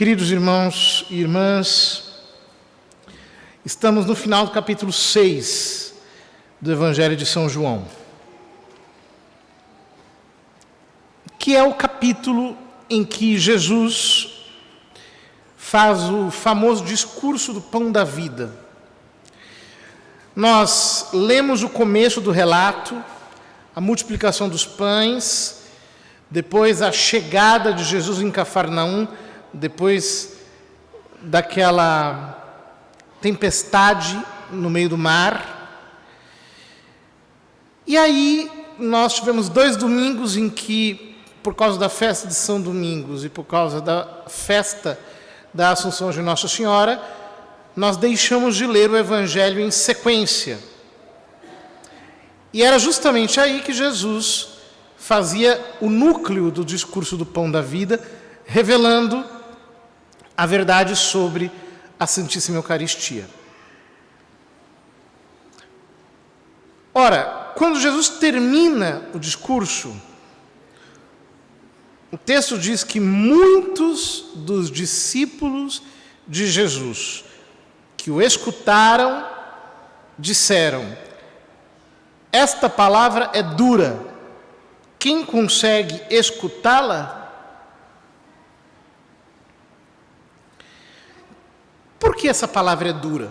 Queridos irmãos e irmãs, estamos no final do capítulo 6 do Evangelho de São João, que é o capítulo em que Jesus faz o famoso discurso do pão da vida. Nós lemos o começo do relato, a multiplicação dos pães, depois a chegada de Jesus em Cafarnaum, depois daquela tempestade no meio do mar. E aí nós tivemos 2 domingos em que, por causa da festa de São Domingos e por causa da festa da Assunção de Nossa Senhora, nós deixamos de ler o Evangelho em sequência. E era justamente aí que Jesus fazia o núcleo do discurso do pão da vida, revelando a verdade sobre a Santíssima Eucaristia. Ora, quando Jesus termina o discurso, o texto diz que muitos dos discípulos de Jesus que o escutaram disseram: esta palavra é dura, quem consegue escutá-la? Por que essa palavra é dura?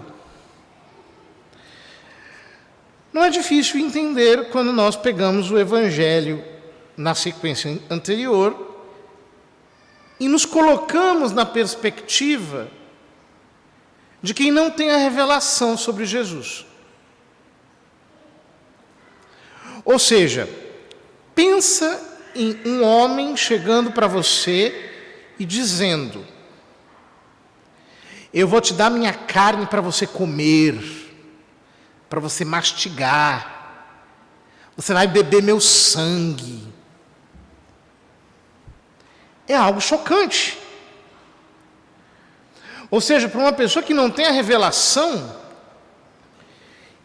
Não é difícil entender quando nós pegamos o Evangelho na sequência anterior e nos colocamos na perspectiva de quem não tem a revelação sobre Jesus. Ou seja, pensa em um homem chegando para você e dizendo: eu vou te dar minha carne para você comer, para você mastigar, você vai beber meu sangue. É algo chocante. Ou seja, para uma pessoa que não tem a revelação,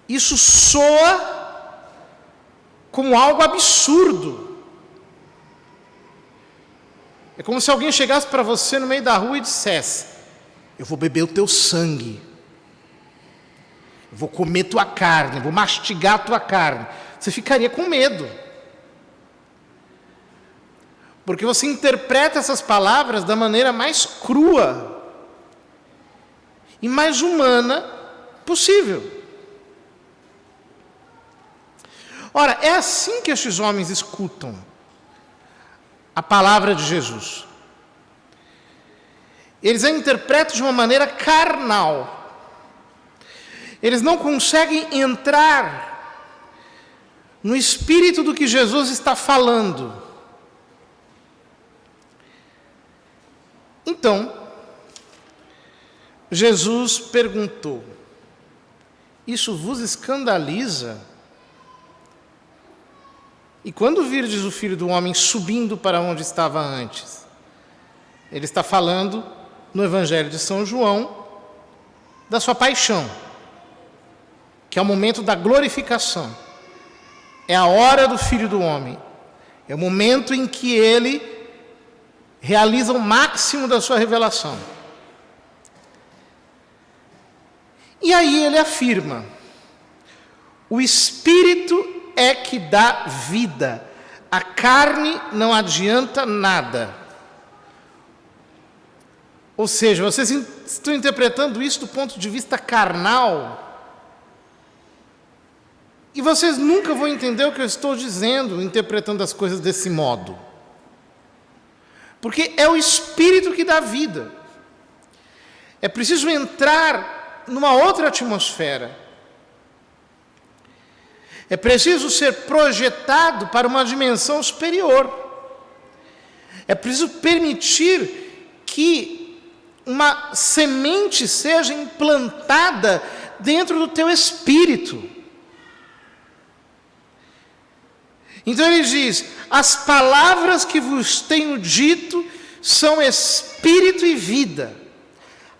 isso soa como algo absurdo. É como se alguém chegasse para você no meio da rua e dissesse: eu vou beber o teu sangue, eu vou comer tua carne, eu vou mastigar tua carne. Você ficaria com medo, porque você interpreta essas palavras da maneira mais crua e mais humana possível. Ora, é assim que estes homens escutam a palavra de Jesus. Eles a interpretam de uma maneira carnal. Eles não conseguem entrar no espírito do que Jesus está falando. Então, Jesus perguntou: isso vos escandaliza? E quando virdes o Filho do Homem subindo para onde estava antes? Ele está falando no Evangelho de São João da sua paixão, que é o momento da glorificação. É a hora do Filho do Homem. É o momento em que ele realiza o máximo da sua revelação. E aí ele afirma: o Espírito é que dá vida, a carne não adianta nada. Ou seja, vocês estão interpretando isso do ponto de vista carnal, e vocês nunca vão entender o que eu estou dizendo, interpretando as coisas desse modo. Porque é o Espírito que dá vida. É preciso entrar numa outra atmosfera. É preciso ser projetado para uma dimensão superior. É preciso permitir que uma semente seja implantada dentro do teu espírito. Então ele diz: as palavras que vos tenho dito são espírito e vida.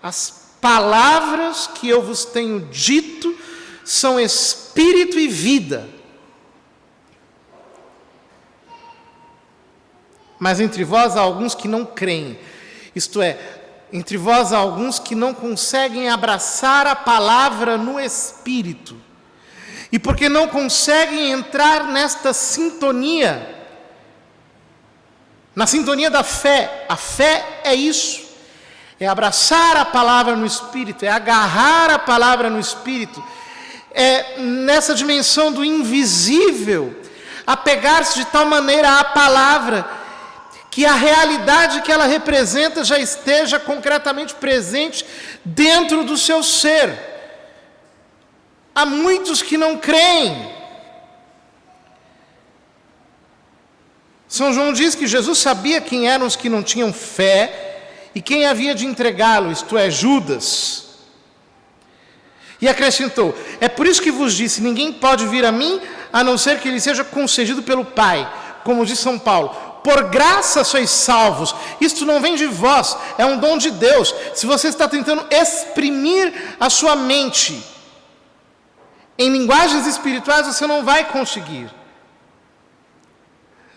As palavras que eu vos tenho dito são espírito e vida. Mas entre vós há alguns que não creem. Isto é, entre vós há alguns que não conseguem abraçar a palavra no Espírito. E porque não conseguem entrar nesta sintonia, na sintonia da fé. A fé é isso. É abraçar a palavra no Espírito, é agarrar a palavra no Espírito. É nessa dimensão do invisível, apegar-se de tal maneira à palavra, que a realidade que ela representa já esteja concretamente presente dentro do seu ser. Há muitos que não creem. São João diz que Jesus sabia quem eram os que não tinham fé e quem havia de entregá-lo, isto é, Judas. E acrescentou: é por isso que vos disse, ninguém pode vir a mim, a não ser que lhe seja concedido pelo Pai. Como diz São Paulo, por graça sois salvos, isto não vem de vós, é um dom de Deus. Se você está tentando exprimir a sua mente em linguagens espirituais, você não vai conseguir.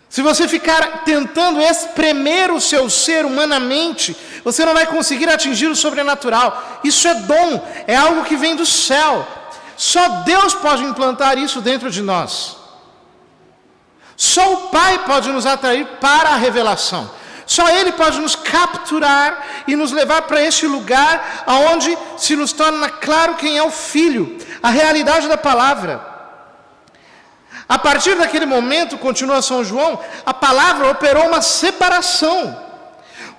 Se você ficar tentando espremer o seu ser humanamente, você não vai conseguir atingir o sobrenatural. Isso é dom, é algo que vem do céu. Só Deus pode implantar isso dentro de nós. Só o Pai pode nos atrair para a revelação. Só Ele pode nos capturar e nos levar para este lugar onde se nos torna claro quem é o Filho, a realidade da palavra. A partir daquele momento, continua São João, a palavra operou uma separação.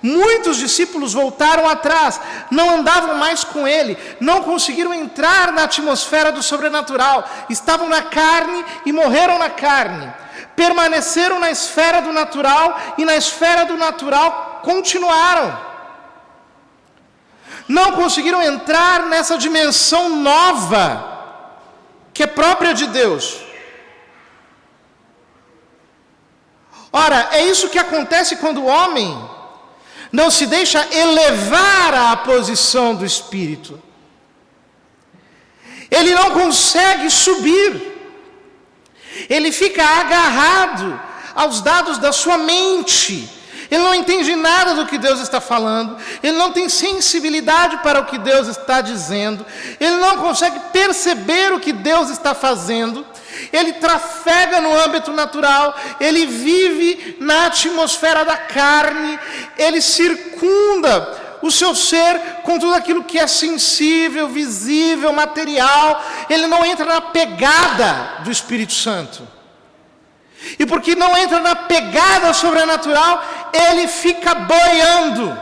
Muitos discípulos voltaram atrás, não andavam mais com ele, não conseguiram entrar na atmosfera do sobrenatural, estavam na carne e morreram na carne. Permaneceram na esfera do natural e na esfera do natural continuaram. Não conseguiram entrar nessa dimensão nova que é própria de Deus. Ora, é isso que acontece quando o homem não se deixa elevar à posição do Espírito. Ele não consegue subir. Ele fica agarrado aos dados da sua mente. Ele não entende nada do que Deus está falando. Ele não tem sensibilidade para o que Deus está dizendo. Ele não consegue perceber o que Deus está fazendo. Ele trafega no âmbito natural. Ele vive na atmosfera da carne. Ele circunda o seu ser com tudo aquilo que é sensível, visível, material. Ele não entra na pegada do Espírito Santo. E porque não entra na pegada sobrenatural, ele fica boiando.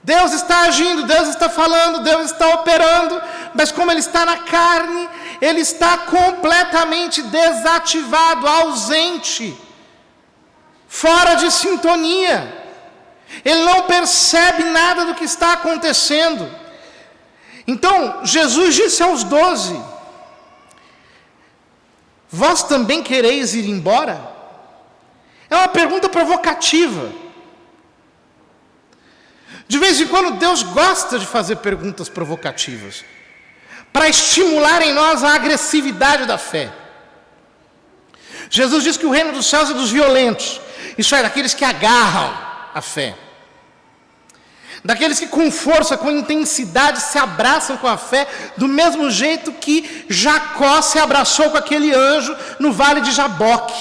Deus está agindo, Deus está falando, Deus está operando, mas como ele está na carne, ele está completamente desativado, ausente, fora de sintonia. Ele não percebe nada do que está acontecendo. Então, Jesus disse aos 12: vós também quereis ir embora? É uma pergunta provocativa. De vez em quando Deus gosta de fazer perguntas provocativas, para estimular em nós a agressividade da fé. Jesus diz que o reino dos céus é dos violentos, isso é, daqueles que agarram a fé, daqueles que com força, com intensidade se abraçam com a fé, do mesmo jeito que Jacó se abraçou com aquele anjo no vale de Jaboque,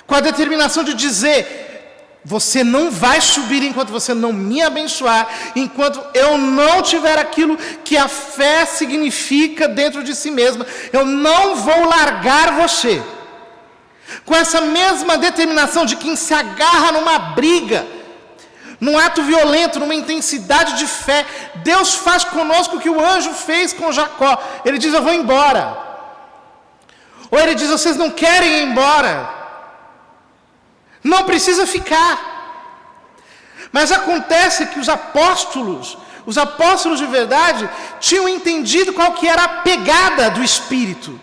com a determinação de dizer: você não vai subir enquanto você não me abençoar, enquanto eu não tiver aquilo que a fé significa dentro de si mesma, eu não vou largar você. Com essa mesma determinação de quem se agarra numa briga, num ato violento, numa intensidade de fé, Deus faz conosco o que o anjo fez com Jacó. Ele diz: eu vou embora. Ou ele diz: vocês não querem ir embora, não precisa ficar. Mas acontece que os apóstolos de verdade, tinham entendido qual que era a pegada do Espírito.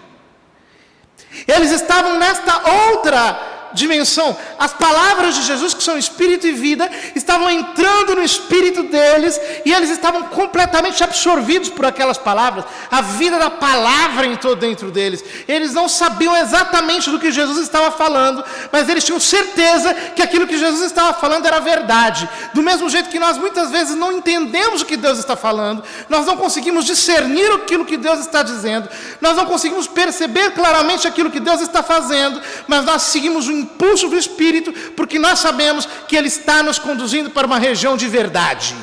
Eles estavam nesta outra dimensão. As palavras de Jesus, que são espírito e vida, estavam entrando no espírito deles e eles estavam completamente absorvidos por aquelas palavras. A vida da palavra entrou dentro deles. Eles não sabiam exatamente do que Jesus estava falando, mas eles tinham certeza que aquilo que Jesus estava falando era verdade. Do mesmo jeito que nós muitas vezes não entendemos o que Deus está falando, nós não conseguimos discernir aquilo que Deus está dizendo, nós não conseguimos perceber claramente aquilo que Deus está fazendo, mas nós seguimos o impulso do Espírito, porque nós sabemos que Ele está nos conduzindo para uma região de verdade.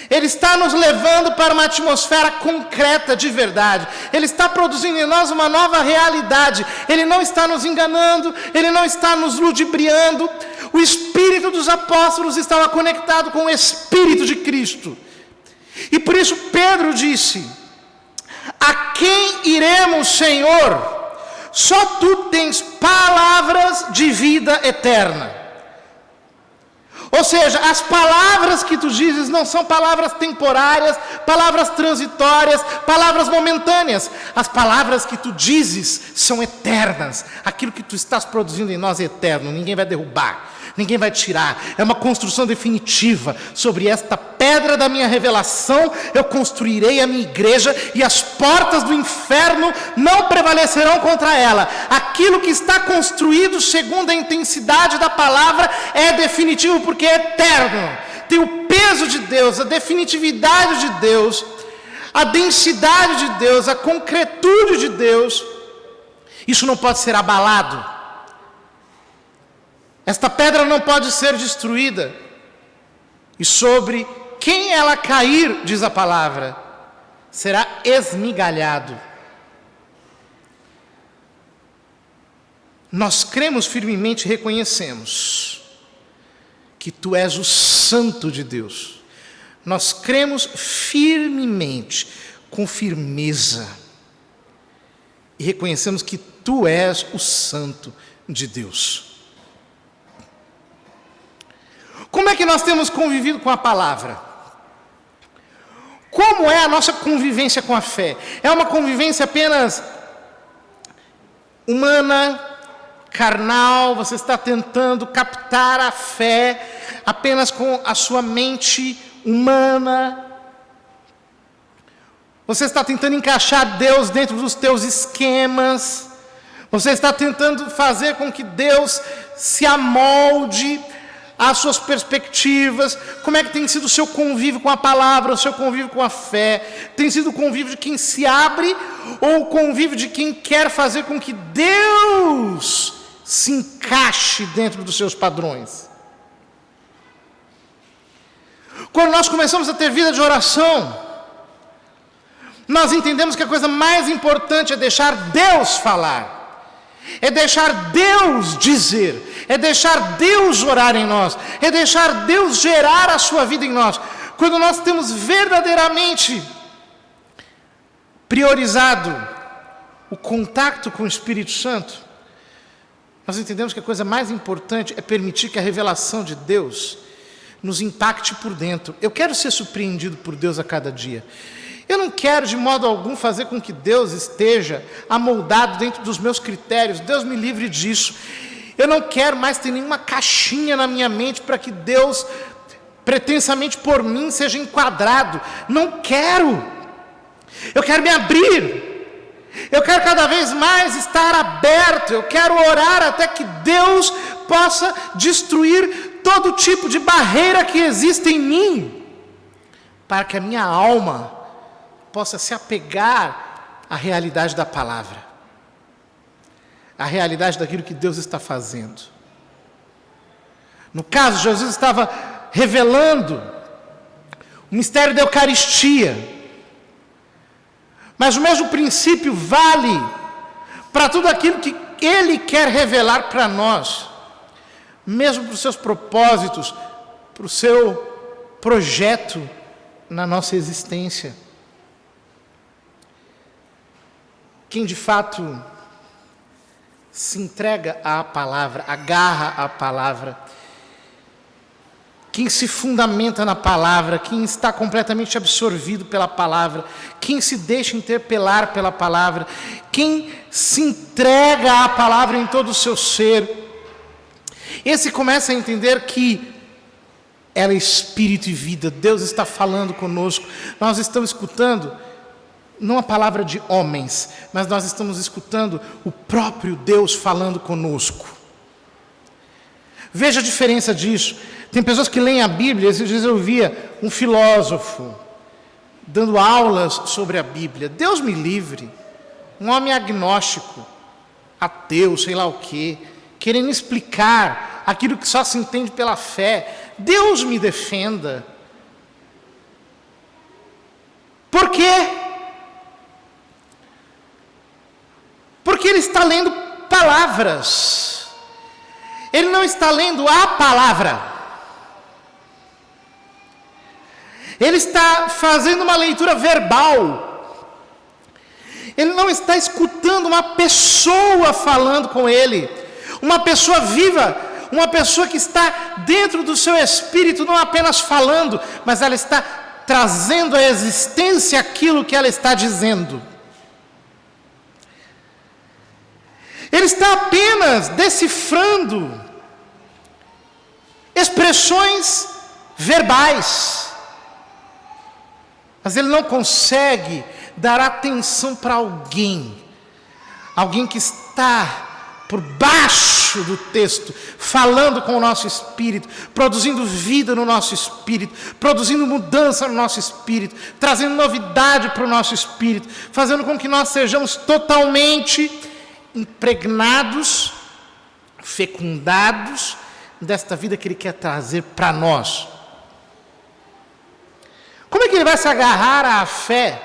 Ele está nos levando para uma atmosfera concreta de verdade. Ele está produzindo em nós uma nova realidade. Ele não está nos enganando, Ele não está nos ludibriando. O Espírito dos apóstolos estava conectado com o Espírito de Cristo. E por isso Pedro disse: a quem iremos, Senhor? Só tu tens palavras de vida eterna. Ou seja, as palavras que tu dizes não são palavras temporárias, palavras transitórias, palavras momentâneas. As palavras que tu dizes são eternas. Aquilo que tu estás produzindo em nós é eterno, ninguém vai derrubar, ninguém vai tirar. É uma construção definitiva. Sobre esta pedra da minha revelação eu construirei a minha igreja, e as portas do inferno não prevalecerão contra ela. Aquilo que está construído segundo a intensidade da palavra é definitivo, porque é eterno. Tem o peso de Deus, a definitividade de Deus, a densidade de Deus, a concretude de Deus. Isso não pode ser abalado. Esta pedra não pode ser destruída. E sobre quem ela cair, diz a palavra, será esmigalhado. Nós cremos firmemente e reconhecemos que tu és o Santo de Deus. Nós cremos firmemente, com firmeza, e reconhecemos que tu és o Santo de Deus. Como é que nós temos convivido com a palavra? Como é a nossa convivência com a fé? É uma convivência apenas humana, carnal? Você está tentando captar a fé apenas com a sua mente humana? Você está tentando encaixar Deus dentro dos teus esquemas? Você está tentando fazer com que Deus se amolde às suas perspectivas? Como é que tem sido o seu convívio com a palavra, o seu convívio com a fé? Tem sido o convívio de quem se abre, ou o convívio de quem quer fazer com que Deus se encaixe dentro dos seus padrões? Quando nós começamos a ter vida de oração, nós entendemos que a coisa mais importante é deixar Deus falar, é deixar Deus dizer, é deixar Deus orar em nós, é deixar Deus gerar a sua vida em nós. Quando nós temos verdadeiramente priorizado o contato com o Espírito Santo, nós entendemos que a coisa mais importante é permitir que a revelação de Deus nos impacte por dentro. Eu quero ser surpreendido por Deus a cada dia. Eu não quero de modo algum fazer com que Deus esteja amoldado dentro dos meus critérios. Deus me livre disso. Eu não quero mais ter nenhuma caixinha na minha mente para que Deus, pretensamente por mim, seja enquadrado. Não quero. Eu quero me abrir. Eu quero cada vez mais estar aberto. Eu quero orar até que Deus possa destruir todo tipo de barreira que existe em mim, para que a minha alma possa se apegar à realidade da palavra, à realidade daquilo que Deus está fazendo. No caso, Jesus estava revelando o mistério da Eucaristia, mas o mesmo princípio vale para tudo aquilo que Ele quer revelar para nós, mesmo para os seus propósitos, para o seu projeto na nossa existência. Quem de fato se entrega à palavra, agarra à palavra, quem se fundamenta na palavra, quem está completamente absorvido pela palavra, quem se deixa interpelar pela palavra, quem se entrega à palavra em todo o seu ser, esse começa a entender que ela é espírito e vida. Deus está falando conosco. Nós estamos escutando não a palavra de homens, mas nós estamos escutando o próprio Deus falando conosco. Veja a diferença disso. Tem pessoas que leem a Bíblia. Esses dias eu via um filósofo dando aulas sobre a Bíblia. Deus me livre. Um homem agnóstico, ateu, sei lá o quê, querendo explicar aquilo que só se entende pela fé. Deus me defenda. Por quê? Porque ele está lendo palavras. Ele não está lendo a palavra. Ele está fazendo uma leitura verbal. Ele não está escutando uma pessoa falando com ele. Uma pessoa viva, uma pessoa que está dentro do seu espírito, não apenas falando, mas ela está trazendo à existência aquilo que ela está dizendo. Ele está apenas decifrando expressões verbais, mas ele não consegue dar atenção para alguém que está por baixo do texto, falando com o nosso espírito, produzindo vida no nosso espírito, produzindo mudança no nosso espírito, trazendo novidade para o nosso espírito, fazendo com que nós sejamos totalmente impregnados, fecundados desta vida que ele quer trazer para nós. Como é que ele vai se agarrar à fé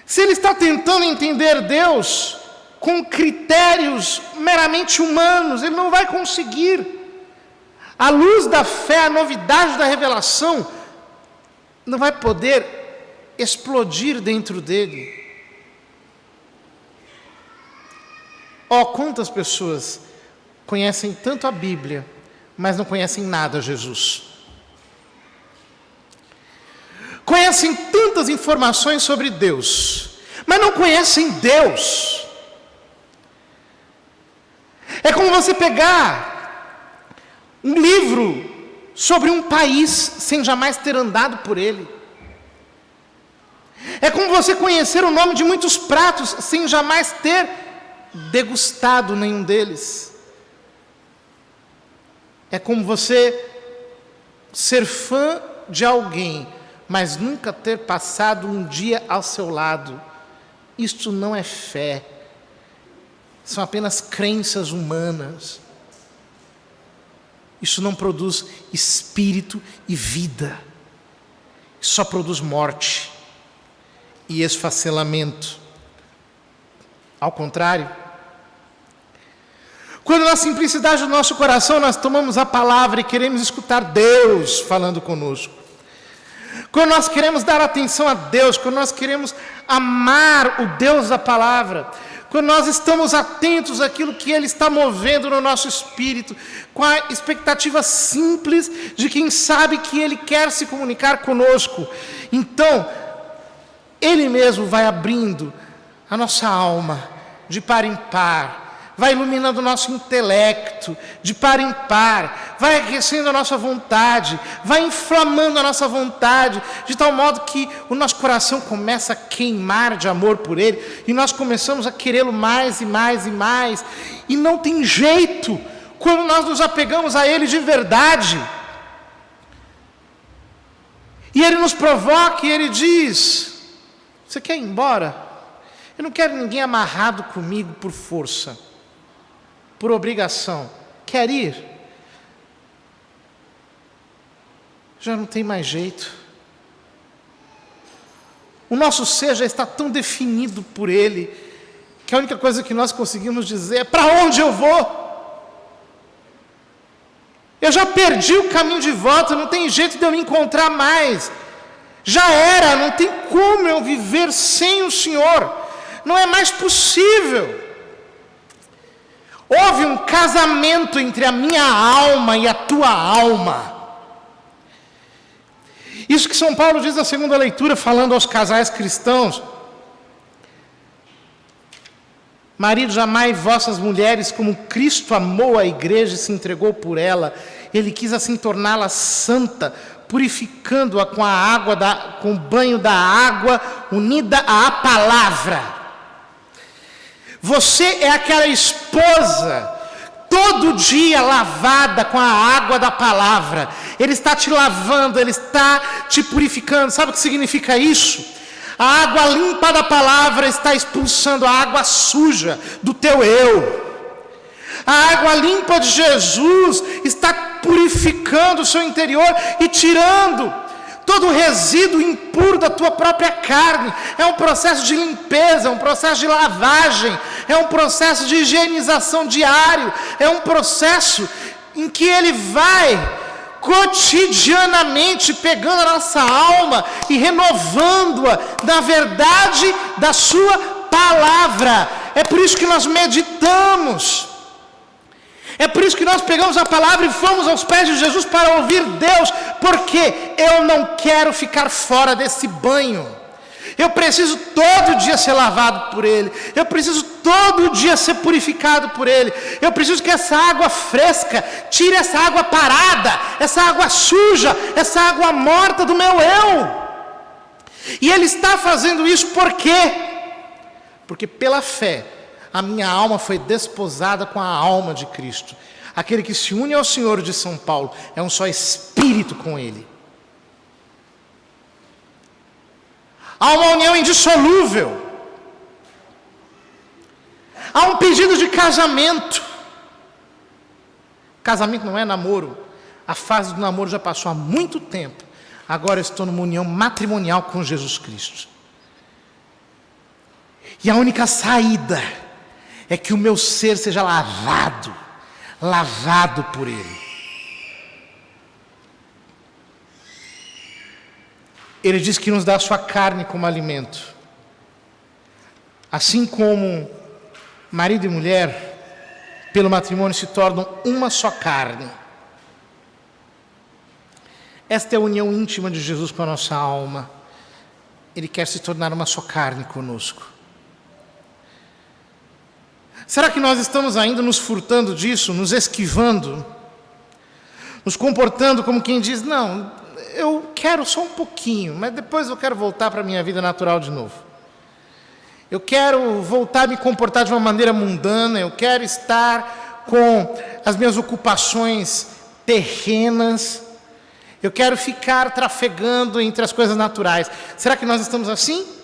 se ele está tentando entender Deus com critérios meramente humanos? Ele não vai conseguir. A luz da fé, a novidade da revelação não vai poder explodir dentro dele. Quantas pessoas conhecem tanto a Bíblia, mas não conhecem nada Jesus. Conhecem tantas informações sobre Deus, mas não conhecem Deus. É como você pegar um livro sobre um país sem jamais ter andado por ele. É como você conhecer o nome de muitos pratos sem jamais ter degustado nenhum deles. É como você ser fã de alguém, mas nunca ter passado um dia ao seu lado. Isto não é fé. São apenas crenças humanas. Isso não produz espírito e vida. Só produz morte e esfacelamento. Ao contrário, quando na simplicidade do nosso coração nós tomamos a palavra e queremos escutar Deus falando conosco, quando nós queremos dar atenção a Deus, quando nós queremos amar o Deus da palavra, quando nós estamos atentos àquilo que Ele está movendo no nosso espírito, com a expectativa simples de quem sabe que Ele quer se comunicar conosco, então Ele mesmo vai abrindo a nossa alma de par em par, vai iluminando o nosso intelecto de par em par, vai aquecendo a nossa vontade, vai inflamando a nossa vontade, de tal modo que o nosso coração começa a queimar de amor por Ele, e nós começamos a querê-lo mais e mais e mais, e não tem jeito, quando nós nos apegamos a Ele de verdade, e Ele nos provoca e Ele diz: você quer ir embora? Eu não quero ninguém amarrado comigo por força, por obrigação. Quer ir? Já não tem mais jeito. O nosso ser já está tão definido por Ele, que a única coisa que nós conseguimos dizer é: para onde eu vou? Eu já perdi o caminho de volta, não tem jeito de eu me encontrar mais. Já era, não tem como eu viver sem o Senhor. Não é mais possível. Houve um casamento entre a minha alma e a tua alma. Isso que São Paulo diz na segunda leitura, falando aos casais cristãos: maridos, amai vossas mulheres como Cristo amou a igreja e se entregou por ela. Ele quis assim torná-la santa, purificando-a com o banho da água unida à palavra. Você é aquela esposa todo dia lavada com a água da palavra. Ele está te lavando, Ele está te purificando. Sabe o que significa isso? A água limpa da palavra está expulsando a água suja do teu eu. A água limpa de Jesus está purificando o seu interior e tirando todo o resíduo impuro da tua própria carne. É um processo de limpeza, é um processo de lavagem, é um processo de higienização diário, é um processo em que Ele vai cotidianamente pegando a nossa alma e renovando-a na verdade da sua palavra. É por isso que nós meditamos. É por isso que nós pegamos a palavra e fomos aos pés de Jesus para ouvir Deus, porque eu não quero ficar fora desse banho. Eu preciso todo dia ser lavado por Ele. Eu preciso todo dia ser purificado por Ele. Eu preciso que essa água fresca tire essa água parada, essa água suja, essa água morta do meu eu. E Ele está fazendo isso por quê? Porque pela fé a minha alma foi desposada com a alma de Cristo. Aquele que se une ao Senhor, de São Paulo, é um só espírito com Ele. Há uma união indissolúvel. Há um pedido de casamento. Casamento não é namoro. A fase do namoro já passou há muito tempo. Agora eu estou numa união matrimonial com Jesus Cristo. E a única saída é que o meu ser seja lavado por Ele. Ele diz que nos dá a sua carne como alimento. Assim como marido e mulher, pelo matrimônio, se tornam uma só carne. Esta é a união íntima de Jesus com a nossa alma. Ele quer se tornar uma só carne conosco. Será que nós estamos ainda nos furtando disso, nos esquivando, nos comportando como quem diz: não, eu quero só um pouquinho, mas depois eu quero voltar para a minha vida natural de novo. Eu quero voltar a me comportar de uma maneira mundana, eu quero estar com as minhas ocupações terrenas, eu quero ficar trafegando entre as coisas naturais. Será que nós estamos assim?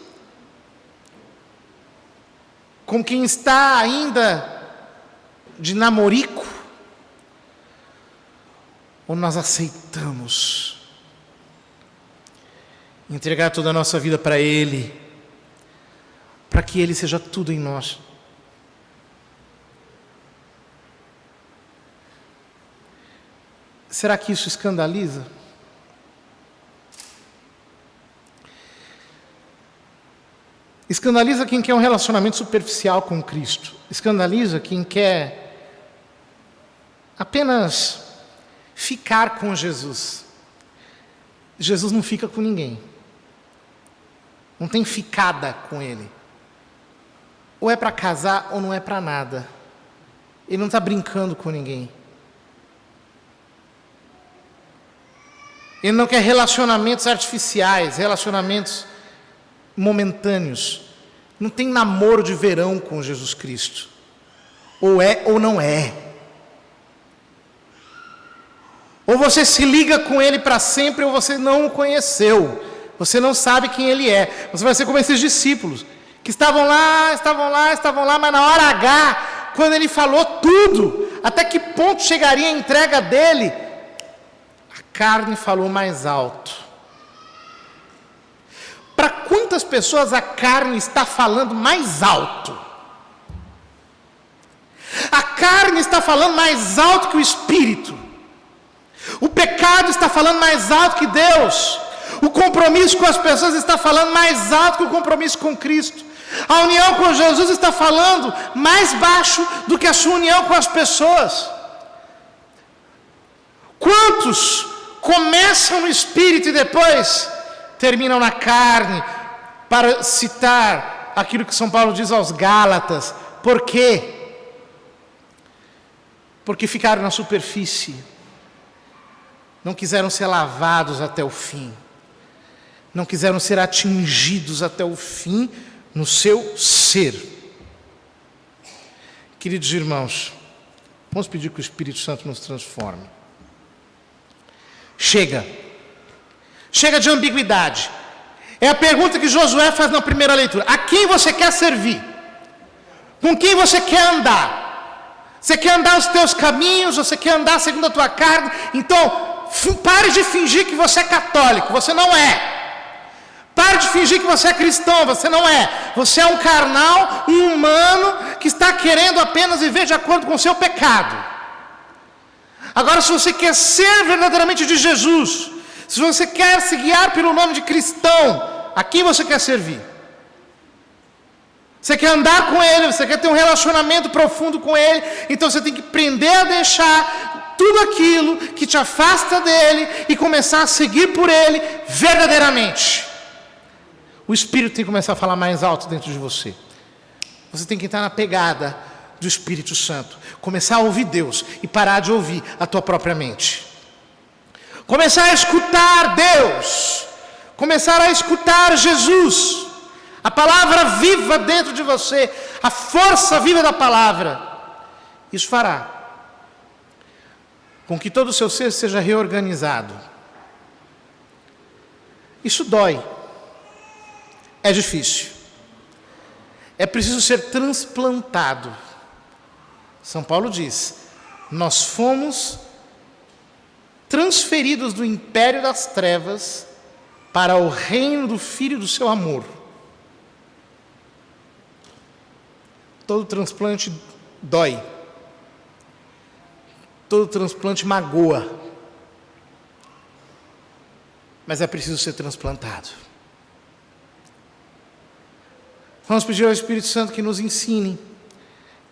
Com quem está ainda de namorico? Ou nós aceitamos entregar toda a nossa vida para Ele, para que Ele seja tudo em nós? Será que isso escandaliza? Escandaliza quem quer um relacionamento superficial com Cristo. Escandaliza quem quer apenas ficar com Jesus. Jesus não fica com ninguém. Não tem ficada com Ele. Ou é para casar ou não é para nada. Ele não está brincando com ninguém. Ele não quer relacionamentos artificiais, relacionamentos momentâneos. Não tem namoro de verão com Jesus Cristo. Ou é ou não é. Ou você se liga com Ele para sempre, ou você não o conheceu. Você não sabe quem Ele é. Você vai ser como esses discípulos, que estavam lá, mas na hora H, quando Ele falou tudo, até que ponto chegaria a entrega dele, a carne falou mais alto. Para quantas pessoas a carne está falando mais alto? A carne está falando mais alto que o Espírito. O pecado está falando mais alto que Deus. O compromisso com as pessoas está falando mais alto que o compromisso com Cristo. A união com Jesus está falando mais baixo do que a sua união com as pessoas. Quantos começam no Espírito e depois terminam na carne? Para citar aquilo que São Paulo diz aos Gálatas. Por quê? Porque ficaram na superfície. Não quiseram ser lavados até o fim. Não quiseram ser atingidos até o fim no seu ser. Queridos irmãos, vamos pedir que o Espírito Santo nos transforme. Chega de ambiguidade. É a pergunta que Josué faz na primeira leitura. A quem você quer servir? Com quem você quer andar? Você quer andar os teus caminhos? Você quer andar segundo a tua carne? Então, pare de fingir que você é católico. Você não é. Pare de fingir que você é cristão. Você não é. Você é um carnal, um humano que está querendo apenas viver de acordo com o seu pecado. Agora, se você quer ser verdadeiramente de Jesus, se você quer se guiar pelo nome de cristão, a quem você quer servir? Você quer andar com Ele, você quer ter um relacionamento profundo com Ele, então você tem que aprender a deixar tudo aquilo que te afasta dEle e começar a seguir por Ele verdadeiramente. O Espírito tem que começar a falar mais alto dentro de você. Você tem que entrar na pegada do Espírito Santo, começar a ouvir Deus e parar de ouvir a tua própria mente. Começar a escutar Deus, começar a escutar Jesus, a palavra viva dentro de você, a força viva da palavra. Isso fará com que todo o seu ser seja reorganizado. Isso dói, é difícil, é preciso ser transplantado. São Paulo diz, nós fomos transferidos do império das trevas para o reino do Filho do seu amor. Todo transplante dói. Todo transplante magoa. Mas é preciso ser transplantado. Vamos pedir ao Espírito Santo que nos ensine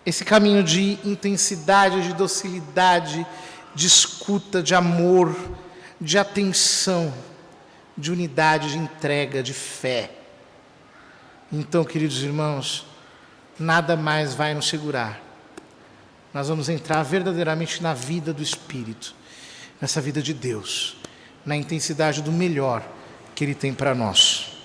esse caminho de intensidade, de docilidade, de escuta, de amor, de atenção, de unidade, de entrega, de fé. Então, queridos irmãos, nada mais vai nos segurar. Nós vamos entrar verdadeiramente na vida do Espírito, nessa vida de Deus, na intensidade do melhor que Ele tem para nós.